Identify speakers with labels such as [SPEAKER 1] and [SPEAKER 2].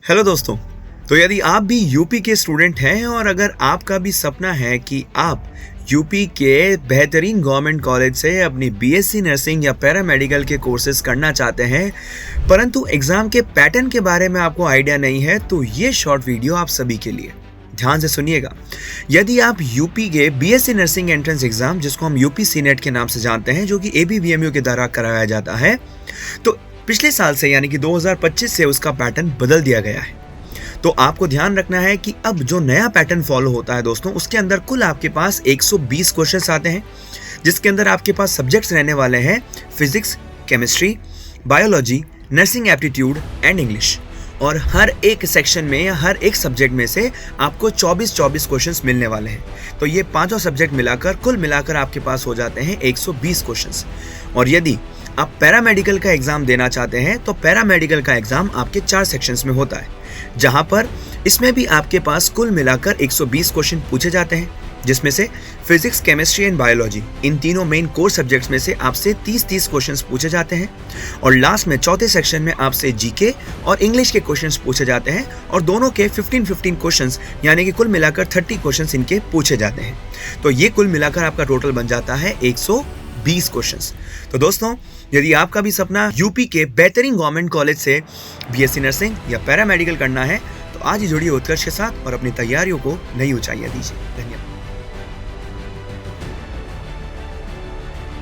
[SPEAKER 1] Hello दोस्तों। तो यदि आप भी यूपी के स्टूडेंट हैं और अगर आपका भी सपना है कि आप यूपी के बेहतरीन गवर्नमेंट कॉलेज से अपनी बीएससी नर्सिंग या पैरामेडिकल के कोर्सेज करना चाहते हैं, परंतु एग्जाम के पैटर्न के बारे में आपको आइडिया नहीं है, तो ये शॉर्ट वीडियो आप सभी के लिए। ध्यान से सुनिएगा। यदि आप यूपी के बीएससी नर्सिंग एंट्रेंस एग्जाम, जिसको हम यूपी सीनेट के नाम से जानते हैं, जो कि एबीवीएमयू के द्वारा कराया जाता है, तो पिछले साल से यानी कि 2025 से उसका पैटर्न बदल दिया गया है। तो आपको ध्यान रखना है कि अब जो नया पैटर्न फॉलो होता है दोस्तों, उसके अंदर कुल आपके पास 120 क्वेश्चंस आते हैं, जिसके अंदर आपके पास सब्जेक्ट्स रहने वाले हैं physics, chemistry, biology, nursing aptitude and English. और हर एक सेक्शन में या हर एक सब्जेक्ट में से आपको 24 क्वेश्चंस मिलने वाले हैं। तो ये पांचों सब्जेक्ट मिलाकर कुल मिलाकर आपके पास हो जाते हैं 120 क्वेश्चंस। और यदि आप पैरामेडिकल का एग्जाम देना चाहते हैं तो पैरामेडिकल का एग्जाम आपके 4 सेक्शंस में होता है, जहां पर इसमें भी आपके पास कुल मिलाकर 120 क्वेश्चन पूछे जाते हैं, जिसमें से फिजिक्स, केमिस्ट्री एंड बायोलॉजी, इन तीनों मेन कोर सब्जेक्ट्स में से आपसे 30 क्वेश्चंस पूछे जाते हैं। और लास्ट में चौथे सेक्शन में आपसे जीके और इंग्लिश के क्वेश्चंस पूछे जाते हैं, और दोनों के 15 क्वेश्चंस यानी कि कुल मिलाकर 30 क्वेश्चंस इनके पूछे जाते हैं। तो ये कुल मिलाकर आपका टोटल बन जाता है 120 क्वेश्चंस। तो दोस्तों, यदि आपका भी सपना यूपी के बेहतरीन गवर्नमेंट कॉलेज से बीएससी नर्सिंग या पैरामेडिकल करना है, तो आज ही जुड़िए उत्कर्ष के साथ और अपनी तैयारियों को नई ऊंचाइयां दीजिए।